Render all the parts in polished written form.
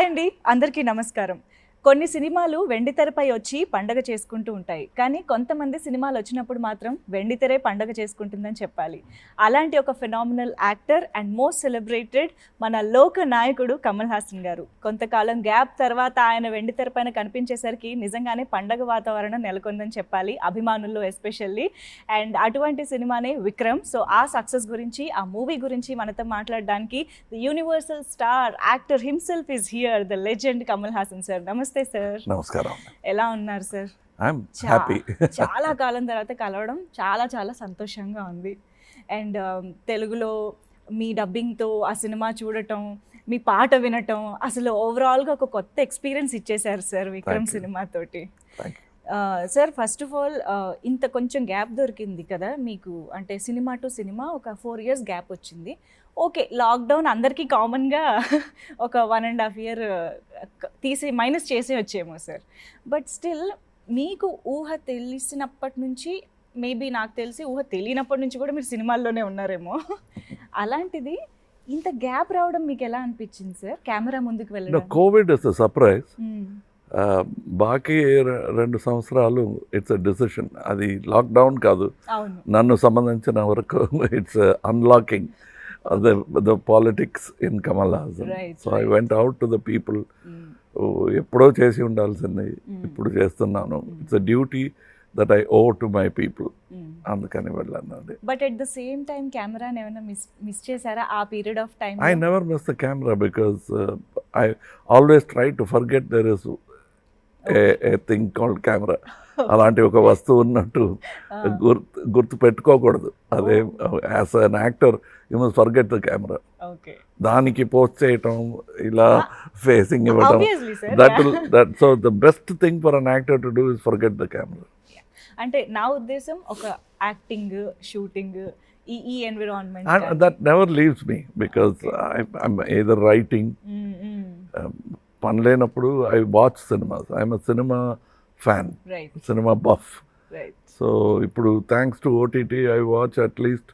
Hi అండి, అందరికీ నమస్కారం. కొన్ని సినిమాలు వెండితెరపై వచ్చి పండగ చేసుకుంటూ ఉంటాయి, కానీ కొంతమంది సినిమాలు వచ్చినప్పుడు మాత్రం వెండితెరే పండగ చేసుకుంటుందని చెప్పాలి. అలాంటి ఒక phenomenal actor and most celebrated మన లోక నాయకుడు కమల్ హాసన్ గారు. కొంతకాలం గ్యాప్ తర్వాత ఆయన వెండితెర పైన కనిపించేసరికి నిజంగానే పండగ వాతావరణం నెలకొందని చెప్పాలి, అభిమానుల్లో ఎస్పెషల్లీ. అండ్ అటువంటి సినిమానే విక్రమ్. సో ఆ సక్సెస్ గురించి, ఆ మూవీ గురించి మనతో మాట్లాడడానికి the universal star actor himself is here, the legend Kamal Haasan sir. నమస్తే సార్. నమస్కారం. ఎలా ఉన్నారు సార్? చాలా కాలం తర్వాత కలవడం చాలా చాలా సంతోషంగా ఉంది. అండ్ తెలుగులో మీ డబ్బింగ్తో ఆ సినిమా చూడటం, మీ పాట వినటం, అసలు ఓవరాల్గా ఒక కొత్త ఎక్స్పీరియన్స్ ఇచ్చేశారు సార్ విక్రమ్ సినిమాతోటి. సార్, ఫస్ట్ ఆఫ్ ఆల్ ఇంత కొంచెం గ్యాప్ దొరికింది కదా మీకు, అంటే సినిమా టు సినిమా ఒక 4 years గ్యాప్ వచ్చింది. ఓకే, లాక్డౌన్ అందరికీ కామన్గా ఒక 1.5 year తీసి మైనస్ చేసి వచ్చేమో సార్. బట్ స్టిల్ మీకు ఊహ తెలిసినప్పటి నుంచి, మేబీ నాకు తెలిసి ఊహ తెలియనప్పటి నుంచి కూడా మీరు సినిమాల్లోనే ఉన్నారేమో. అలాంటిది ఇంత గ్యాప్ రావడం మీకు ఎలా అనిపించింది సార్? కెమెరా ముందుకు వెళ్ళడం. Covid is surprise. బాకీ 2 సంవత్సరాలు ఇట్స్ అ డిసిషన్. అది లాక్డౌన్ కాదు, నన్ను సంబంధించిన వరకు it's unlocking the politics in Kamal Haasan. So I went out to the people. ఎప్పుడో చేసి ఉండాల్సింది ఇప్పుడు చేస్తున్నాను. It's a duty that I owe to my people. అందుకని వెళ్ళాను. But at the same time కెమెరాని ఏమైనా మిస్ చేశారా ఆ period of time? I never miss the camera because I always try to forget there is a thing called camera. అలాంటి ఒక వస్తువు ఉన్నట్టు గుర్తు పెట్టుకోకూడదు. అదే as an actor you must forget the camera. దానికి పోస్ట్ చేయటం, ఇలా ఫేసింగ్ ఇవ్వటం, that so the best thing for an actor to do is forget the camera. అంటే నా ఉద్దేశం ఒక యాక్టింగ్, షూటింగ్, ఈ environment that never leaves me because I'm either writing. పని లేనప్పుడు I watch cinemas. I'm a cinema fan, cinema buff. So ఇప్పుడు thanks to OTT I watch at least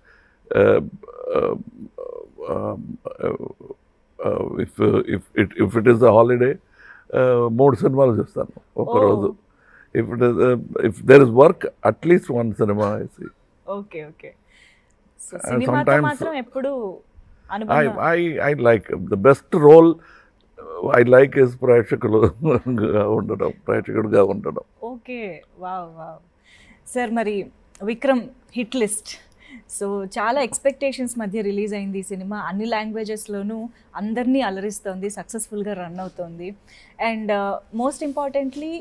if it is a holiday 3 సినిమాలు చూస్తాను ఒక రోజు. If there is work, at least 1 cinema I see. Okay. So సినిమాతో మాత్రం ఎప్పుడు అనుభవం. I like the best role I like is ప్రేక్షకుడుగా ఉండడం. Okay, wow. Sir, మరి విక్రమ్ హిట్ లిస్ట్. సో చాలా ఎక్స్పెక్టేషన్స్ మధ్య రిలీజ్ అయింది ఈ సినిమా. అన్ని లాంగ్వేజెస్లోనూ అందరినీ అలరిస్తోంది, సక్సెస్ఫుల్గా రన్ అవుతోంది. అండ్ మోస్ట్ ఇంపార్టెంట్లీ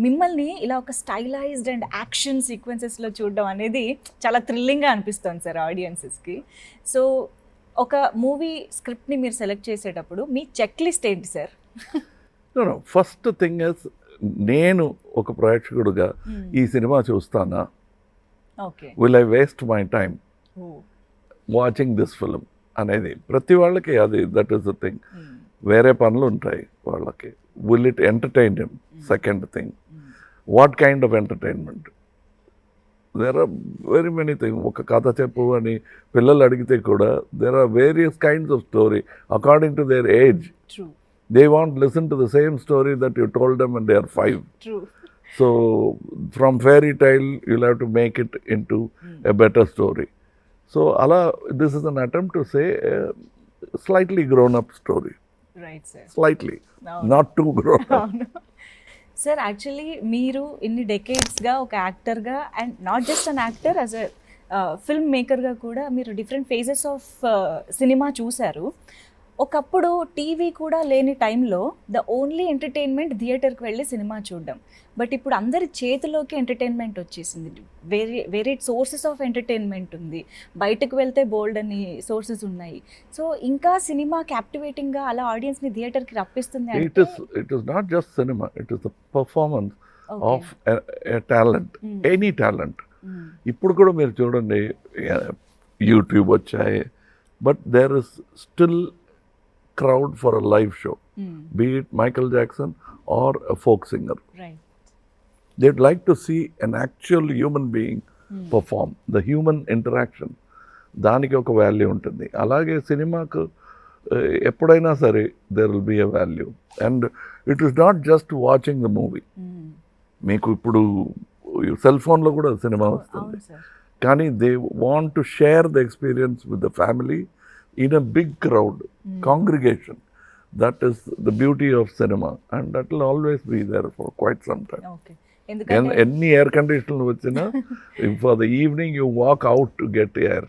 మిమ్మల్ని ఇలా ఒక స్టైలైజ్డ్ అండ్ యాక్షన్ సీక్వెన్సెస్లో చూడడం అనేది చాలా థ్రిల్లింగ్గా అనిపిస్తుంది సార్ ఆడియన్సెస్కి. సో ఒక మూవీ స్క్రిప్ట్ని మీరు సెలెక్ట్ చేసేటప్పుడు మీ చెక్ లిస్ట్ ఏంటి సార్? ఫస్ట్ థింగ్ ఇస్, నేను ఒక ప్రేక్షకుడుగా ఈ సినిమా చూస్తానా, will I waste my time watching this film అనేది ప్రతి వాళ్ళకి అది దట్ ఈస్ ద థింగ్. వేరే పనులు ఉంటాయి వాళ్ళకి. Will it entertain him? Second thing, what kind of entertainment? There are very many thing. ఒక కథ చెప్పు అని పిల్లలు అడిగితే కూడా there are various kinds of story according to their age. They want listen to the same story that you told them when they are 5. So from fairy tale you'll have to make it into a better story. So ala, this is an attempt to say a slightly grown up story. Right, sir. Slightly. No. Not too grown up. Sir, actually మీరు ఇన్ని డెకేడ్స్గా ఒక యాక్టర్గా, and not just an actor, as a film మేకర్గా కూడా మీరు different phases of cinema చూశారు. ఒకప్పుడు టీవీ కూడా లేని టైంలో ద ఓన్లీ ఎంటర్టైన్మెంట్ థియేటర్కి వెళ్ళి సినిమా చూడడం. బట్ ఇప్పుడు అందరి చేతిలోకి ఎంటర్టైన్మెంట్ వచ్చేసింది. వేరే సోర్సెస్ ఆఫ్ ఎంటర్టైన్మెంట్ ఉంది. బయటకు వెళ్తే బోల్డ్ అని సోర్సెస్ ఉన్నాయి. సో ఇంకా సినిమా క్యాప్టివేటింగ్గా అలా ఆడియన్స్ని థియేటర్కి రప్పిస్తుంది. It is not just cinema, it is the performance of a talent, any talent. ఇప్పుడు కూడా మీరు చూడండి, యూట్యూబ్ వచ్చాయి, but there is still crowd for a live show, be it Michael Jackson or a folk singer. They'd like to see an actual human being perform. The human interaction, దానికి ఒక value ఉంటుంది. అలాగే సినిమాకు ఎప్పుడైనా సరే there will be a value. And it is not just watching the movie. మీకు ఇప్పుడు cell ఫోన్లో కూడా సినిమా వస్తుంది, కానీ they want to share the experience with the family in a big crowd congregation. That is the beauty of cinema, and that will always be there for quite some time. Okay. Any air conditioner vachina, for the evening you walk out to get air.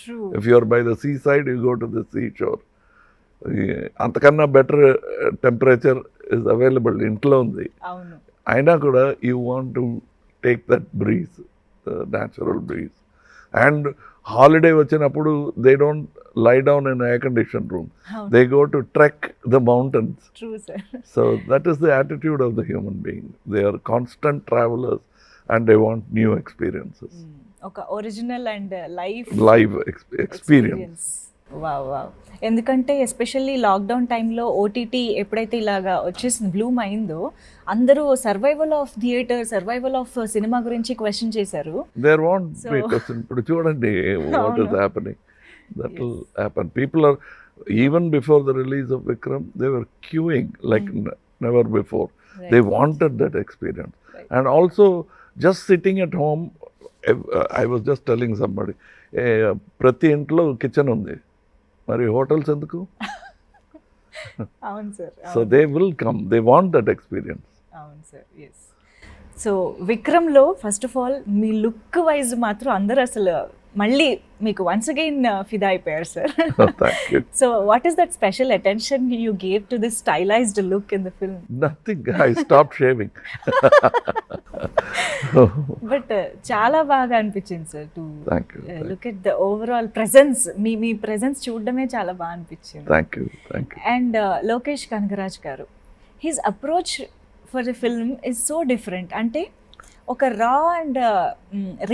True. If you are by the seaside, you go to the seashore. Antakanna better temperature is available intlo undi. Avunu. Aina kuda you want to take that breeze, natural breeze. And holiday vachinappudu they don't lie down in an air conditioned room. They go to trek the mountains. True, sir. So that is the attitude of the human being. They are constant travelers and they want new experiences. Oka original and live experience. Wow. ఎందుకంటే especially lockdown టైంలో OTT ఎప్పుడైతే ఇలాగా వచ్చేసింది, Bloom అయిందో, అందరూ survival of theatre, survival of cinema గురించి question చేశారు. There won't be question. ఇప్పుడు చూడండి what is happening. That will happen. People are, even before the release of Vikram, they were queuing like never before. Right. They wanted that experience. Right. And also just sitting at home, I was just telling somebody, ప్రతి ఇంట్లో kitchen ఉంది, మరి hotels ఎందుకు? అవును sir. So they will come, they want that experience. అవును sir. Yes. So విక్రమ్లో first of all మీ look wise మాత్రం అందరూ అసలు మళ్ళీ మీకు వన్స్ అగైన్ ఫిదా అయిపోయారు sir. So what is that special attention you gave to this stylised look in the film? Nothing, I stop shaving. But చాలా బాగా అనిపించింది sir to look at the overall presence. మీ ప్రెజెన్స్ చూడడమే చాలా బాగా అనిపించింది. అండ్ లోకేష్ కనగరాజ్ గారు, his approach for the film is so different. అంటే ఒక రా అండ్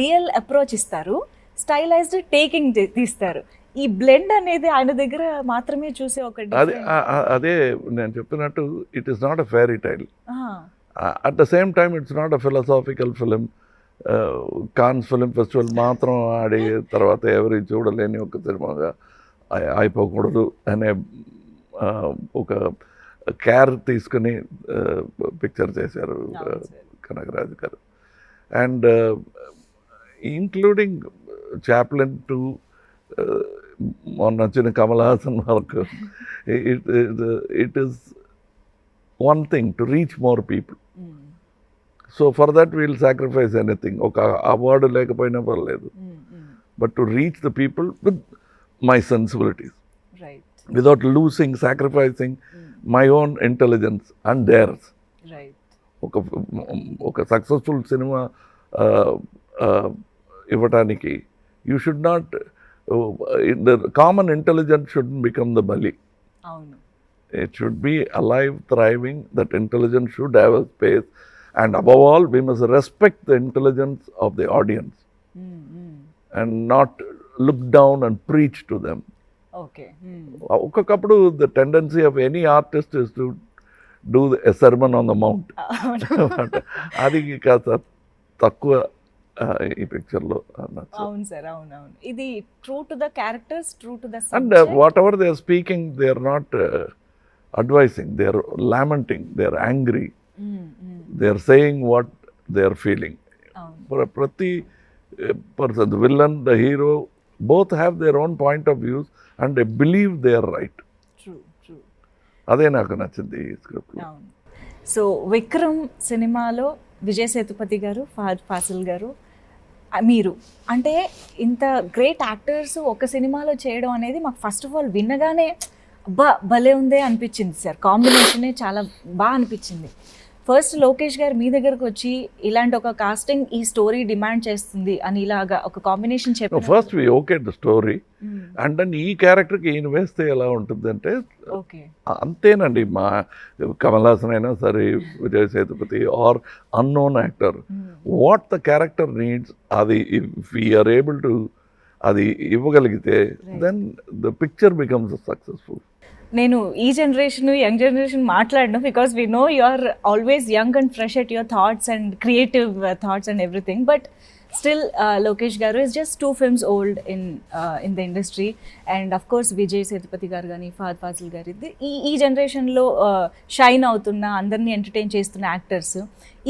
రియల్ అప్రోచ్ ఇస్తారు, స్టైలైజ్డ్ టేకింగ్ తీస్తారు. ఈ బ్లెండ్ అనేది ఆయన దగ్గర మాత్రమే చూసే ఒక అదే నేను చెప్పినట్టు, it is not a fairy tale. At the same time it's not a philosophical film. Cannes film festival మాత్రం ఆడి తర్వాత ఎవరి చూడలేని ఒక సినిమాగా అయిపోకూడదు అనే ఒక కేర్ తీసుకుని పిక్చర్ చేశారు కనగరాజు గారు. అండ్ ఇంక్లూడింగ్ చాప్లిన్ టు మొన్న వచ్చిన కమల్ హాసన్ వరకు, it is one thing to reach more people. So for that we'll sacrifice anything. Okay, award lekapayina paraledu, but to reach the people with my sensibilities, right, without losing, sacrificing my own intelligence and theirs. Right. Okay, successful cinema ivataniki you should not, the common intelligence shouldn't become the bali. Avunu. It should be alive, thriving. That intelligence should have a space. And above all, we must respect the intelligence of the audience. And not look down and preach to them. Okay. Okakappudu, the tendency of any artist is to do a sermon on the mount. Adi kasa takkuva ఈ పిక్చర్లో. అవును sir, అవును. ఇది true to the characters, true to the subject. And whatever they are speaking, they are not advising, they are lamenting, they are angry, they are saying what they are feeling. For prati person, the villain, the hero, both have their own point of views and they believe they are right. True. అదే నాకు నచ్చింది ఈ script. So Vikram సినిమాలో విజయ్ సేతుపతి గారు, Fahadh fossil గారు, మీరు అంటే ఇంత గ్రేట్ యాక్టర్స్ ఒక సినిమాలో చేయడం అనేది మాకు ఫస్ట్ ఆఫ్ ఆల్ విన్నగానే భలే ఉందే అనిపించింది సార్. కాంబినేషనే చాలా బాగా అనిపించింది. ఫస్ట్ లోకేష్ గారు మీ దగ్గరకు వచ్చి ఇలాంటి ఒక కాస్టింగ్ ఈ స్టోరీ డిమాండ్ చేస్తుంది అని ఇలాగా ఒక కాంబినేషన్ చెప్పారు. First we okay the story and then ఈ క్యారెక్టర్కి ఈయన వేస్తే ఎలా ఉంటుంది అంటే అంతేనండి. మా కమల్ హాసన్ అయినా సరే, Vijay Sethupathi or unknown actor, what the character needs, అది ఇఫ్ వీఆర్ ఏబుల్ టు అది ఇవ్వగలిగితే then the picture becomes successful. నేను ఈ జనరేషన్, యంగ్ జనరేషన్ మాట్లాడను, because we know you are always young and fresh at your thoughts and creative thoughts and everything. But still Lokesh garu is just 2 films old in the industry. And of course Vijay Sethupathi garu కానీ ఫహద్ ఫాజిల్ గారు ఈ జనరేషన్లో shine అవుతున్న, అందరినీ entertain చేస్తున్న actors.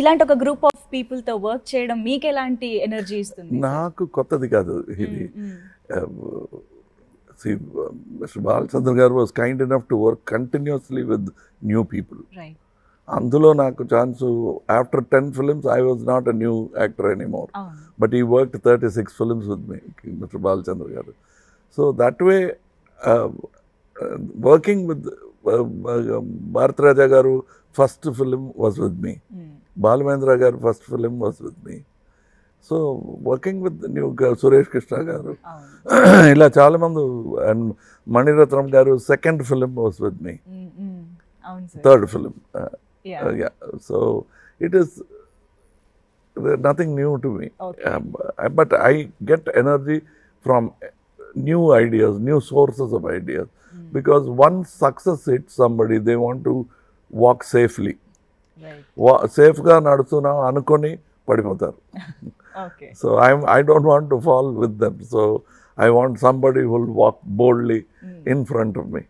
ఇలాంటి ఒక group of పీపుల్తో work చేయడం మీకు ఎలాంటి ఎనర్జీ ఇస్తుంది? నాకు కొత్తది కాదు ఇది. Mr. Balachandra garu was kind enough to work continuously with new people. Right. అందులో నాకు chance after 10 films I was not a new actor anymore. But he worked 36 films with me, Mr. Balachandra garu. So that way, working with Bharat Raja garu first film was with me. Balamendra garu first film was with me. So working with new Suresh Krishna గారు, ఇలా చాలా మంది, and Mani Ratnam గారు second film was with me, third film. So it is nothing new to me, but I get energy from new ideas, new sources of ideas, because once success hit somebody they want to walk safely. సేఫ్గా నడుస్తున్నాం అనుకొని పడిపోతారు. So I don't want to fall with them. So I want somebody who will walk boldly in front of me.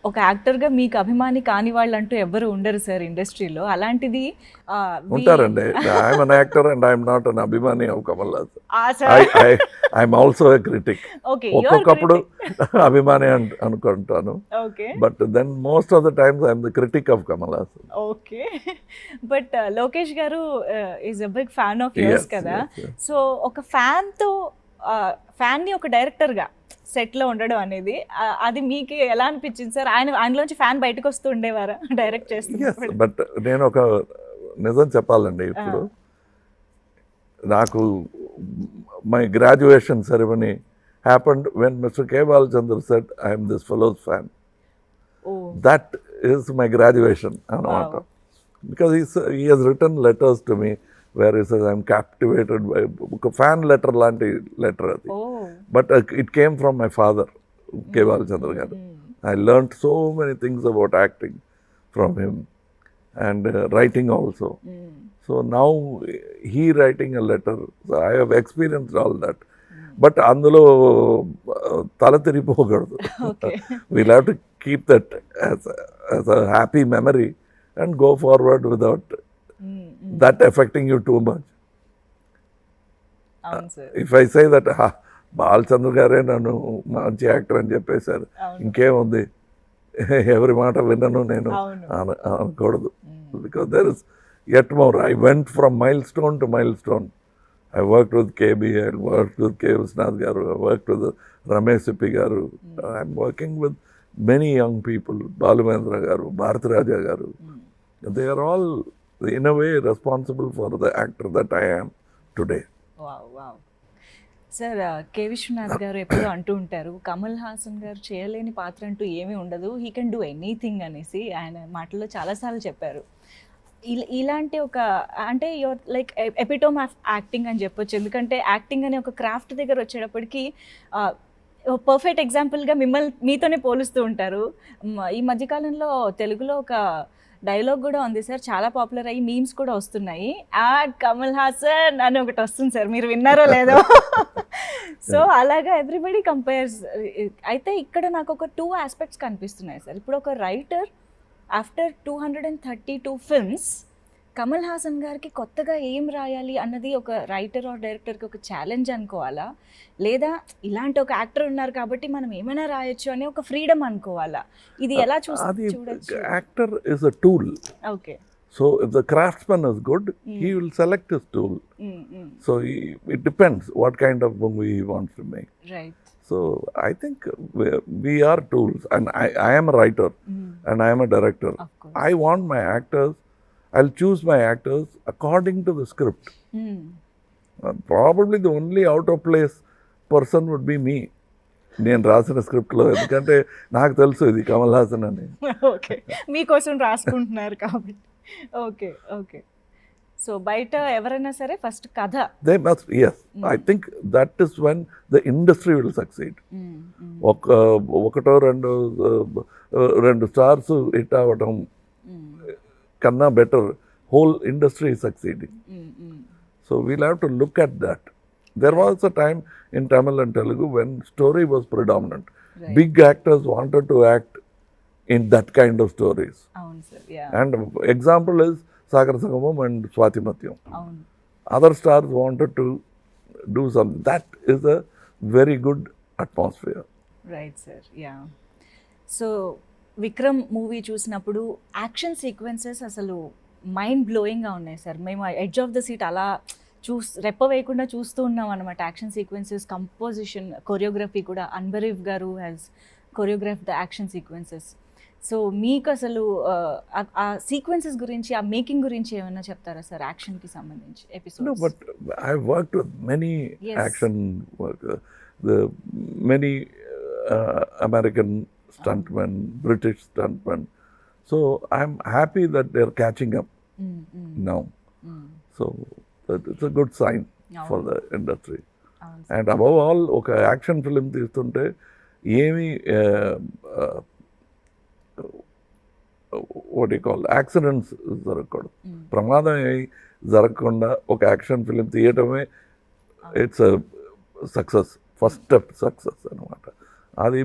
ఒక యాక్టర్గా మీకు అభిమాని కాని వాళ్ళు అంటూ ఎవరు ఉండరు సార్ ఇండస్ట్రీలో. అలాంటిది ఉంటారండి. I'm an actor and I'm not an అభిమాని of Kamal Haasan. I'm also a critic. ఒక్కొక్కప్పుడు అభిమాని అనుకుంటాను, but then most of the times I'm the critic of Kamal Haasan. Okay, but Lokesh garu is a big fan of yours కదా. So ఒక ఫ్యాన్ని ఒక డైరెక్టర్గా సెట్లో ఉండడం అనేది, అది మీకు ఎలా అనిపించింది సార్? ఆయనలోంచి ఫ్యాన్ బయటకు వస్తూ ఉండేవారా డైరెక్ట్ చేస్తున్నప్పుడు? బట్ నేను ఒక నిజం చెప్పాలండి. ఇప్పుడు నాకు my graduation ceremony happened when mister K Balachandra said I'm this fellows fan. That is my graduation అన్నమాట. Because he he's return letters to me where he says I'm captivated by a fan letter lanti letter adi. But it came from my father, K. Balachandra garu. I learnt so many things about acting from him, and writing also. So now he writing a letter, so I have experienced all that. But అందులో తల తిరిగిపోకూడదు. We'll have to keep that as a happy memory and go forward without that affecting you too much. If I say that Balachandra గారే నన్ను మంచి actor అని చెప్పేశారు, ఇంకేముంది, ఎవరి మాట విన్నను నేను అనకూడదు. Because there is yet more. I went from milestone to milestone. I worked with KB, I worked with K. Viswanath garu, I worked with Ramesh Sippi garu. I'm working with many young people, Balamendra garu, Bharat Raja garu. They are all in a way responsible for the actor that I am today. Wow. Sir, K Vishwanath garu ఎప్పుడూ అంటూ ఉంటారు, కమల్ హాసన్ గారు చేయలేని పాత్ర అంటూ ఏమీ ఉండదు, he can do anything అనేసి ఆయన మాటల్లో చాలాసార్లు చెప్పారు. ఇలాంటి ఒక, అంటే your like epitome of acting అని చెప్పొచ్చు. ఎందుకంటే యాక్టింగ్ అనే ఒక క్రాఫ్ట్ దగ్గర వచ్చేటప్పటికి పర్ఫెక్ట్ ఎగ్జాంపుల్గా మీతోనే పోలుస్తూ ఉంటారు. ఈ మధ్యకాలంలో తెలుగులో ఒక డైలాగ్ కూడా ఉంది సార్, చాలా పాపులర్ అయ్యి మీమ్స్ కూడా వస్తున్నాయి. కమల్ హాసన్ అని ఒకటి వస్తుంది సార్, మీరు విన్నారో లేదో. సో అలాగా ఎవ్రీబడి కంపేర్స్. అయితే ఇక్కడ నాకు ఒక 2 ఆస్పెక్ట్స్ కనిపిస్తున్నాయి సార్. ఇప్పుడు ఒక writer after 232 films Kamal Haasan గారికి కొత్తగా ఏం రాయాలి అన్నది ఒక రైటర్ ఆర్ డైరెక్టర్కి ఒక ఛాలెంజ్ అనుకోవాలా, లేదా ఇలాంటి ఒక యాక్టర్ ఉన్నారు కాబట్టి మనం ఏమైనా రాయొచ్చు అనే ఒక ఫ్రీడమ్ అనుకోవాలా? ఇది ఎలా చూడొచ్చు? Actor is a tool. Okay. So if the craftsman is good, he will select his tool. So it depends what kind of movie he wants to make. Right. So I think we are tools, and I am a writer and I am a director. I want my actors, I'll choose my actors according to the script. Probably the only out of place person would be me. నేను రాసిన స్క్రిప్ట్లో, ఎందుకంటే నాకు తెలుసు ఇది కమల్ హాసన్ అని. Okay, మీకోసం రాసుకుంటున్నారు కాబట్టి. ఓకే. సో బయట ఎవరైనా సరే ఫస్ట్ కథ, they must, yes, I think that is when the industry will succeed. ఒకటో రెండు స్టార్స్ హిట్ అవ్వటం కన్నా better whole industry succeeding. So we'll have to look at that. There was a time in Tamil and Telugu when story was predominant. Right. Big actors wanted to act in that kind of stories. అవును sir. Yeah. And example is Sagar Sangamam and Swati Matyam. అవును. Other stars wanted to do something. That is a very good atmosphere. Right sir. Yeah. So Vikram movie చూసినప్పుడు action sequences అసలు mind బ్లోయింగ్గా ఉన్నాయి sir. మేము edge of the seat అలా రెప్ప వేయకుండా చూస్తూ ఉన్నాం అనమాట. యాక్షన్ సీక్వెన్సెస్, కంపోజిషన్, కొరియోగ్రఫీ కూడా అన్బరీఫ్ గారు has choreograph the action sequences. So మీకు అసలు ఆ సీక్వెన్సెస్ గురించి, ఆ మేకింగ్ గురించి ఏమైనా చెప్తారా సార్ యాక్షన్కి సంబంధించి episodes? No, but I've worked with many Yes. action workers, many American stuntmen, British stuntmen. So I'm happy that they're catching up now. So it's a good sign for the industry. And above all, ఒక action film తీస్తుంటే ఏమి what you call accidents జరగకూడదు, ప్రమాదం ఏమి జరగకుండా ఒక action film తీయటమే it's success, first step success అనమాట. అది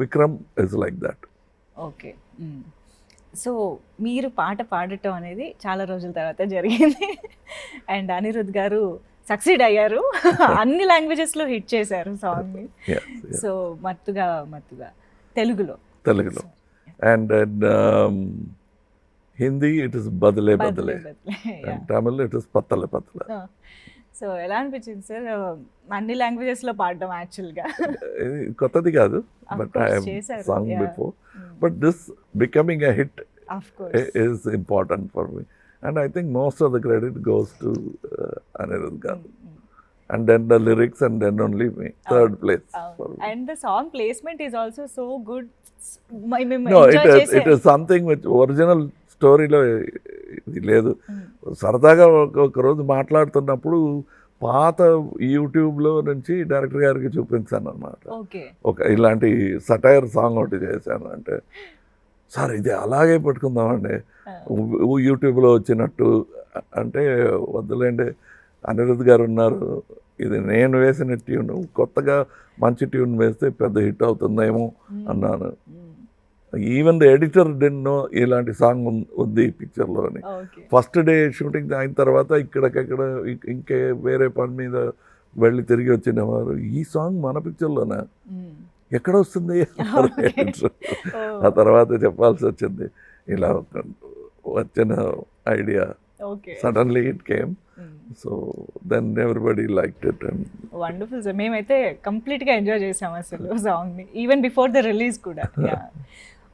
Vikram is like that. Okay. So మీరు పాట పాడటం అనేది చాలా రోజుల తర్వాత జరిగింది అండ్ అనిరుద్ గారు సక్సీడ్ అయ్యారు. అన్ని లాంగ్వేజెస్లో హిట్ చేశారు సాంగ్ని. సో మత్తుగా తెలుగులో అండ్ హిందీ ఇట్ ఇస్ బదలే బదలే, అండ్ తమిళ్ ఇట్ ఇస్ పత్తలే పత్తలే. సో ఎలా అనిపించింది సార్ అన్ని లాంగ్వేజెస్లో పాడడం? యాక్చువల్గా కొత్తది కాదు, but I have song before, but this becoming a hit is important for me, and I think most of the credit goes to Anirudh Garu, and then the lyrics, and then only me, third place for me. And the song placement is also so good. No, it is something which original స్టోరీలో ఇది లేదు. సరదాగా ఒక రోజు మాట్లాడుతున్నప్పుడు పాత యూట్యూబ్లో నుంచి డైరెక్టర్ గారికి చూపించాను అనమాట. ఒక ఇలాంటి సటైర్ సాంగ్ ఒకటి చేశాను. అంటే సార్ ఇది అలాగే పెట్టుకుందామండి యూట్యూబ్లో వచ్చినట్టు అంటే, వద్దులేండి అనిరుద్ గారు ఉన్నారు, ఇది నేను వేసిన ట్యూన్, కొత్తగా మంచి ట్యూన్ వేస్తే పెద్ద హిట్ అవుతుందేమో అన్నాను. ఈవెన్ ద ఎడిటర్ డెన్నో ఇలాంటి సాంగ్ ఉంది పిక్చర్లో అని. ఫస్ట్ డే షూటింగ్ అయిన తర్వాత ఇక్కడికక్కడ ఇంకే వేరే పని మీద వెళ్ళి తిరిగి వచ్చిన వారు, ఈ సాంగ్ మన పిక్చర్లోనా, ఎక్కడ వస్తుంది ఆ తర్వాత చెప్పాల్సి వచ్చింది. ఇలా వచ్చిన idea suddenly it came. So then everybody liked it. And wonderful sir. మేమైతే కంప్లీట్గా ఎంజాయ్ చేసాం అసలు సాంగ్ని, ఈవెన్ బిఫోర్ ద రిలీజ్ కూడా.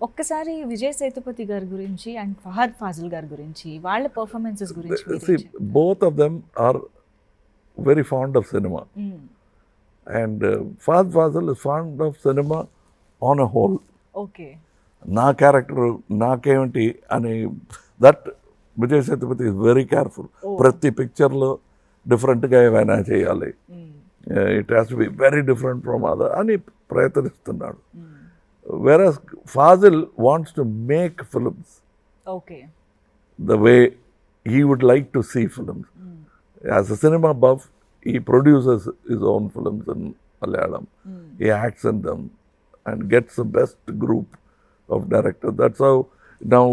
ఒక్కసారి విజయ్ సేతుపతి గారి గురించి అండ్ ఫహద్ ఫాజిల్ గారి గురించి, వాళ్ళ పర్ఫార్మెన్సెస్ గురించి. Both of them are very fond of cinema. And Fahad Fazil is fond of cinema on a whole. Okay. నా క్యారెక్టర్ నాకేమిటి అని, that Vijay Sethupathi is very careful. ప్రతి పిక్చర్లో డిఫరెంట్గా ఏమైనా చేయాలి, it has to be very different from other అని ప్రయత్నిస్తున్నాడు. Whereas Fazil wants to make films the way he would like to see films. As a cinema buff, he produces his own films in Malayalam. He acts in them and gets the best group of directors. That's how now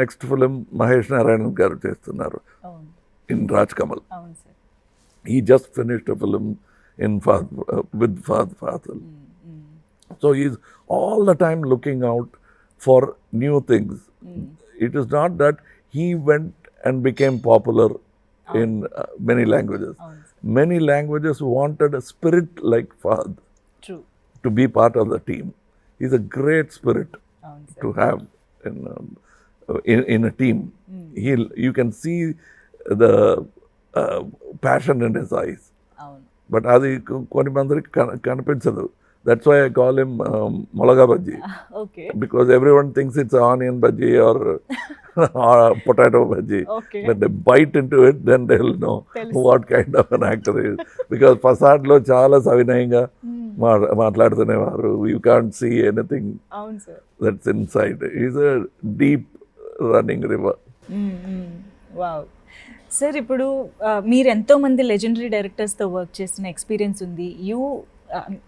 next film Mahesh Narayanan garu chestunnaru in Raj Kamal. He just finished a film in with Fahad Fazil. So he's all the time looking out for new things. It is not that he went and became popular in many languages. Many languages wanted a spirit like Fahad to be part of the team. He's a great spirit to have in a team. You can see the passion in his eyes. But అది కొన్ని మందికి కనిపించదు. That's why I call him Molaga Bhaji. Because everyone thinks it's onion bhaji or potato bhaji. When they bite into it, then they'll know what kind of an actor he is. Because facade lo chaala savinayanga maatladutunevaru. You can't see anything that's inside. He's a deep running river. Wow. Sir ఇప్పుడు మీరు ఎంతో మంది legendary డైరెక్టర్స్తో work చేసిన experience ఉంది.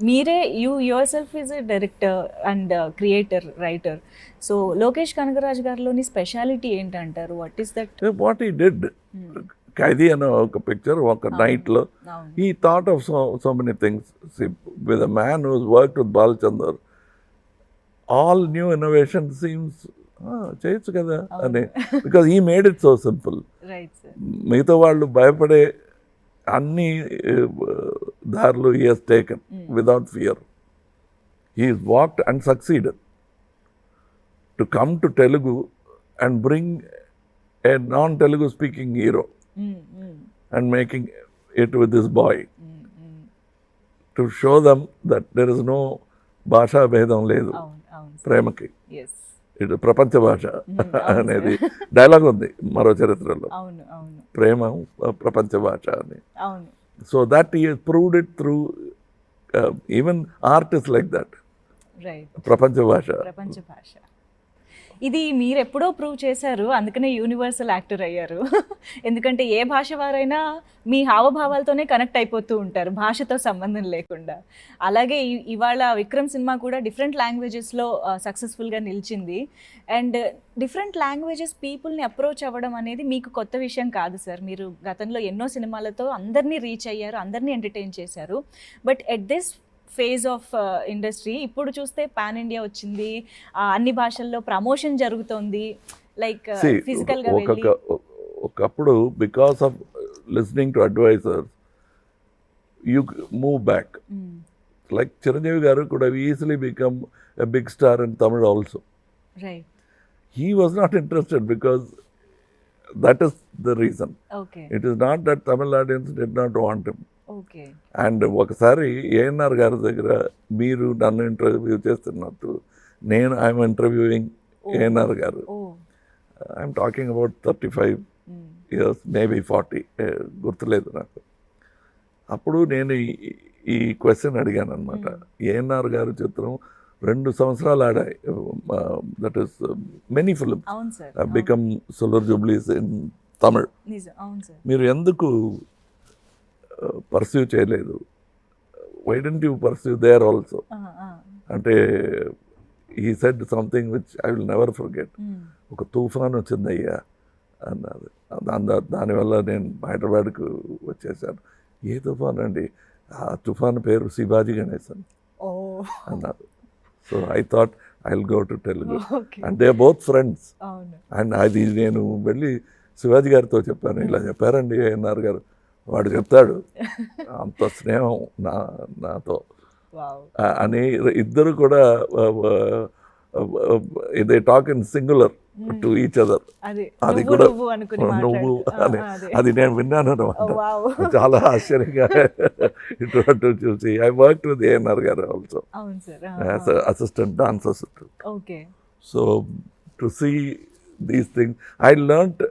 మీరే yourself is a director and creator, writer. So Lokesh Kanagaraj గారిలోని speciality ఏంటంటారు? What is that? What he did, Khaidi అనే ఒక పిక్చర్ ఒక నైట్లో he thought of so many things. With a man who's worked with Balachander, all new innovation seems చేయొచ్చు కదా అని, because he made it so simple. మిగతా వాళ్ళు భయపడే అన్ని దారులు he he's taken without fear. He walked and succeeded to come to Telugu and bring a non-Telugu speaking hero and making it with this boy to show them that there is no భాషా భేదం లేదు ప్రేమకి. ఇటు ప్రపంచ భాష అనేది dialogue ఉంది మరో చరిత్రలో, ప్రేమ ప్రపంచ భాష అని. So that he proved it through even artist like that. ప్రపంచ భాష. ఇది మీరు ఎప్పుడో ప్రూవ్ చేశారు, అందుకనే యూనివర్సల్ యాక్టర్ అయ్యారు. ఎందుకంటే ఏ భాష వారైనా మీ హావభావాలతోనే కనెక్ట్ అయిపోతూ ఉంటారు, భాషతో సంబంధం లేకుండా. అలాగే ఇవాళ విక్రమ్ సినిమా కూడా డిఫరెంట్ లాంగ్వేజెస్లో సక్సెస్ఫుల్గా నిలిచింది. అండ్ డిఫరెంట్ లాంగ్వేజెస్ పీపుల్ని అప్రోచ్ అవ్వడం అనేది మీకు కొత్త విషయం కాదు సార్. మీరు గతంలో ఎన్నో సినిమాలతో అందరినీ రీచ్ అయ్యారు, అందరినీ ఎంటర్టైన్ చేశారు. But at this phase of industry ఇప్పుడు చూస్తే పాన్ ఇండియా వచ్చింది, అన్ని భాషల్లో ప్రమోషన్ జరుగుతోంది. లైక్ ఫిజికల్గా ఒకప్పుడు because of listening to advisers you move back. Like Chiranjeevi garu కూడా easily become a big star in Tamil also. He was not interested because that is the reason. It is not that Tamil audience did not want him. And ఒకసారి ఏఎన్ఆర్ గారి దగ్గర మీరు నన్ను interview చేస్తున్నట్టు నేను I'm interviewing ANR గారు. I'm talking about 35 years, maybe 40, గుర్తులేదు నాకు. అప్పుడు నేను ఈ క్వశ్చన్ అడిగాను అనమాట. ఏఎన్ఆర్ గారు చిత్రం 2 సంవత్సరాలు ఆడాయి. That is many films become silver jubilees in Tamil. మీరు ఎందుకు పర్సీవ్ చేయలేదు? Why don't you perceive there also అంటే he said something which I will never forget. ఒక తుఫాన్ వచ్చిందయ్యా అన్నారు. దానివల్ల నేను హైదరాబాద్కు వచ్చేసాను. ఏ తుఫాన్ అండి? ఆ తుఫాన్ పేరు శివాజీ గణేశన్ అన్నారు. So I thought I will go to Telugu and they are both friends. అండ్ అది నేను వెళ్ళి శివాజీ గారితో చెప్పాను, ఇలా చెప్పారండి ఏఎన్ఆర్ గారు. వాడు చెప్తాడు అంత స్నేహం నాతో అని. ఇద్దరు కూడా they talk in singular to each other. అది కూడా నువ్వు అని అది నేను విన్నాను అనమాట. చాలా ఆశ్చర్యంగా ఇటువంటి చూసి I work with ANR garu also as assistant, dance assistant. So to see these things I learned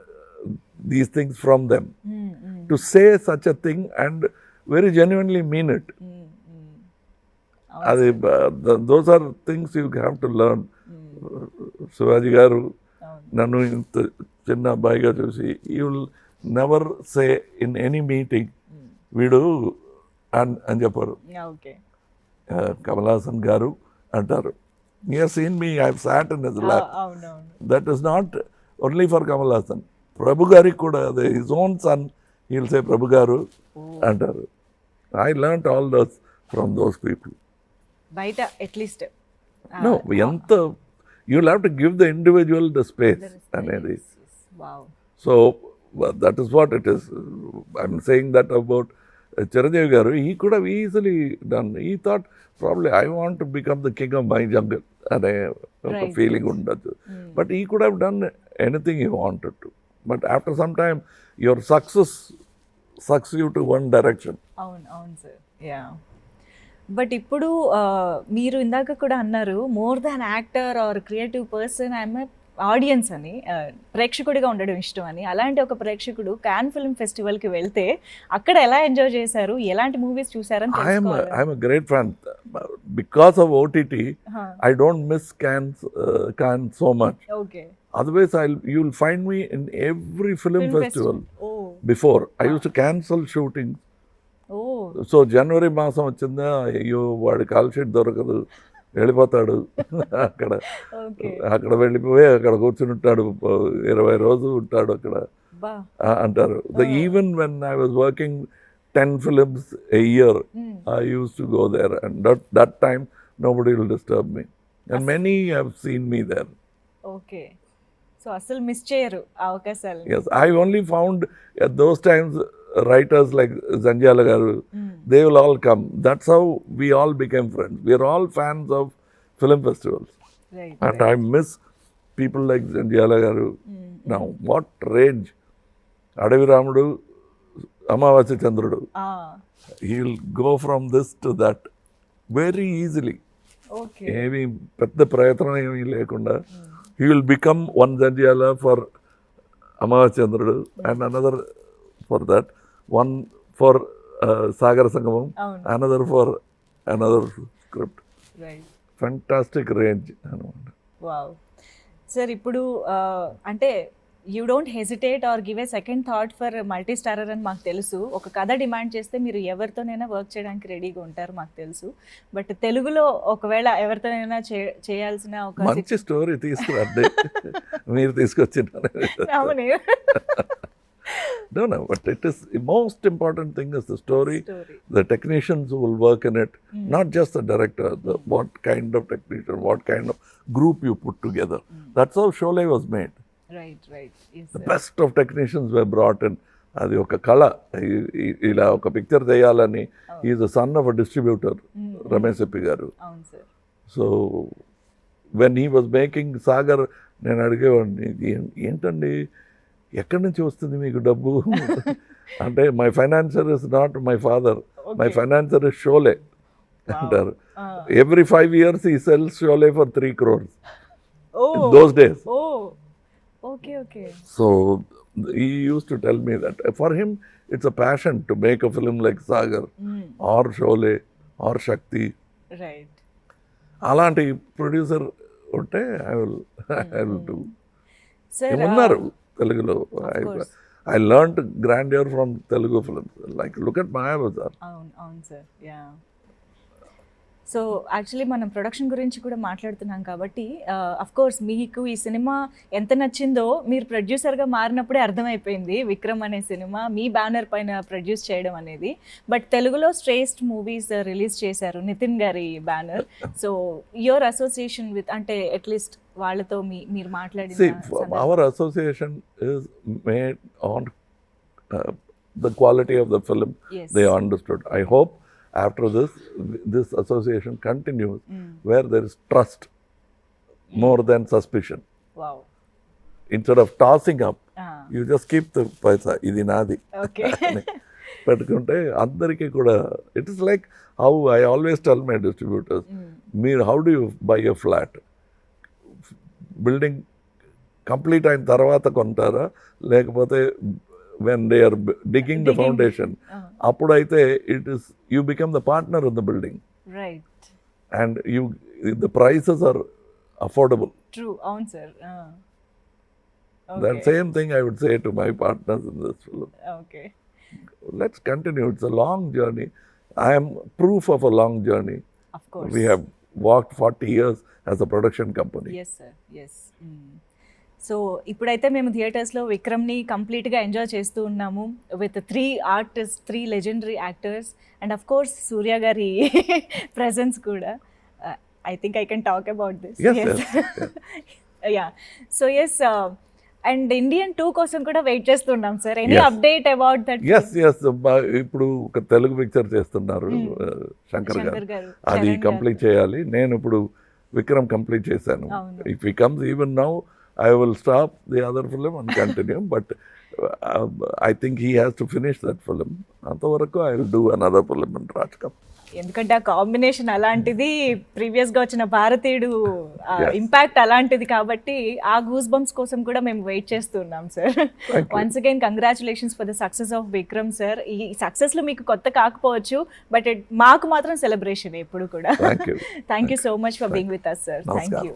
these things from them. To say such a thing and very genuinely mean it. Those are things you have to learn. Shivaji garu nannu inta chinna abbayiga chusi you will never say in any meeting vidu and chepparu. Kamal Haasan garu antaru. He has seen me, I have sat in his lap. That is not only for Kamal Haasan. Prabhu గారికి కూడా అదే, his own son he will say Prabhu garu అంటారు. I learned all those from those people. బయట at least no ఎంత you will have to give the individual the space అనేది. So that is what it is. I'm saying that about Chiranjeevi garu. He could have easily done. He thought probably I want to become the king of my jungle అనే ఒక feeling ఉండొచ్చు. But he could have done anything he wanted to. But after some time, your success sucks you to one direction. అవును sir. Yeah. But ఇప్పుడు మీరు ఇందాక కూడా అన్నారు more than actor are creative person I'm audience అని, ప్రేక్షకుడిగా ఉండడం ఇష్టం అని. అలాంటి ఒక ప్రేక్షకుడు కాన్ ఫిల్మ్ ఫెస్టివల్కి వెళ్తే అక్కడ ఎలా ఎంజాయ్ చేశారు, ఎలాంటి మూవీస్ చూసారని తెలుసుకోవాలి. I'm a great fan. Because of OTT I don't miss Cannes so much. Okay. Otherwise, you will find me in every film festival. Before I use to cancel shooting. ఓ so జనవరి మాసం వచ్చిందా, అయ్యో వాడి call sheet దొరకదు, వెళ్ళిపోతాడు. అక్కడ okay అక్కడ వెళ్ళిపోయి అక్కడ కూర్చుని ఉంటాడు, 20 రోజులు ఉంటాడు అక్కడ బా అంటారు. Even when I was working 10 films a year, I used to go there, and that time nobody will disturb me, and many have seen me there. Okay so అసలు మిస్ చేయరు ఆ అవకాశాలు. Yes, I only found at those times writers like Sanjay garu, they will all come. That's how we all became friends. We are all fans of film festivals, right and I miss people like Sanjay garu now. What range! Adavi Ramudu, Amavasya Chandrudu. He'll go from this to that very easily. Okay ఏమి పెద్ద ప్రయత్నం ఏమీ లేకుండా he will become one Zanjala for Amavasya Chandrudu, and another for that, one for Sagar Sangamam, అవును another for another script. Right Fantastic range అనమాట. Wow sir ఇప్పుడు అంటే you don't hesitate or give a second thought for multi starrer అని మాకు తెలుసు. ఒక కథ demand చేస్తే మీరు ఎవరితోనైనా వర్క్ చేయడానికి రెడీగా ఉంటారు మాకు తెలుసు. బట్ తెలుగులో ఒకవేళ ఎవరితోనైనా చేయాల్సిన ఒక మంచి స్టోరీ తీసుకురండి. మీరు తీసుకొచ్చిన No, but it is the most important thing is the story. The technicians who will work in it, not just the director, what kind of technician, what kind of group you put together. That's how Sholay was made. Right right The best of technicians were brought in. అది ఒక కళ. ఇలా ఒక picture చేయాలని, is the son of a distributor Ramesh Eppi garu. అవును sir. So when he was making Sagar, నేను అడిగేవాడిని, ఏంటండి ఎక్కడి నుంచి వస్తుంది మీకు డబ్బు అంటే, my financier is not my father, my financier is Sholay అంటారు. Every 5 years he sells Sholay for 3 crores in those days. Okay, okay. So he used to tell me that for him it's a passion to make a film like Sagar or Sholay or Shakti. Right. అలాంటి producer ఉంటే I will do. Sir, ఉన్నారు తెలుగులో. I learned grandeur from Telugu films. Like look at Mayavazar. అవును sir. Yeah. So actually మనం production గురించి కూడా మాట్లాడుతున్నాం కాబట్టి అఫ్ కోర్స్ మీకు ఈ సినిమా ఎంత నచ్చిందో మీరు ప్రొడ్యూసర్గా మారినప్పుడే అర్థమైపోయింది. విక్రమ్ అనే సినిమా మీ బ్యానర్ పైన ప్రొడ్యూస్ చేయడం అనేది. బట్ తెలుగులో శ్రేష్ఠ మూవీస్ రిలీజ్ చేశారు నితిన్ గారి banner. So your association with, అంటే అట్లీస్ట్ వాళ్ళతో మీరు మాట్లాడిన our association is made on the quality of the film. Yes. They understood. I hope after this association continues where there is trust more than suspicion. Wow. Instead of tossing up, you just keep the paisa, idi nadi. Okay. పెట్టుకుంటే అందరికీ కూడా, it is like how I always tell my distributors, how do you buy a flat? Building complete అయిన తర్వాత కొంటారా, లేకపోతే when they are digging the foundation, appudaithe it is you become the partner in the building, right, and the prices are affordable. True. Avun sir. Okay. That same thing I would say to my partners in this film. Okay, let's continue. It's a long journey. I am proof of a long journey. Of course. We have walked 40 years as a production company. Yes sir. Yes. సో ఇప్పుడైతే మేము థియేటర్స్లో విక్రమ్ని కంప్లీట్గా enjoy చేస్తూ ఉన్నాము with 3 artist, 3 legendary actors, and of course Suriya గారి presence కూడా. I think I can talk about this. Yeah. So yes, and Indian 2 కోసం కూడా వెయిట్ చేస్తున్నాం sir. Any update about that? Yes ఇప్పుడు ఒక తెలుగు పిక్చర్ చేస్తున్నారు శంకర్ గారు, అది కంప్లీట్ చేయాలి. నేను ఇప్పుడు విక్రమ్ కంప్లీట్ చేశాను. If he comes even now I will stop the other film and continue, but I think he has to finish that film. Antavaraku I will do another film in Rajkam. ఎందుకంటే ఆ combination అలాంటిది, ప్రీవియస్గా వచ్చిన భారతీయుడు impact అలాంటిది కాబట్టి ఆ goose bumps కోసం కూడా మేము వెయిట్ చేస్తున్నాం sir. Once again congratulations for the success of Vikram sir. ఈ సక్సెస్లో మీకు కొత్త కాకపోవచ్చు, బట్ మాకు మాత్రం సెలబ్రేషన్ ఎప్పుడు కూడా. Thank you so much for being with us sir. Thank you.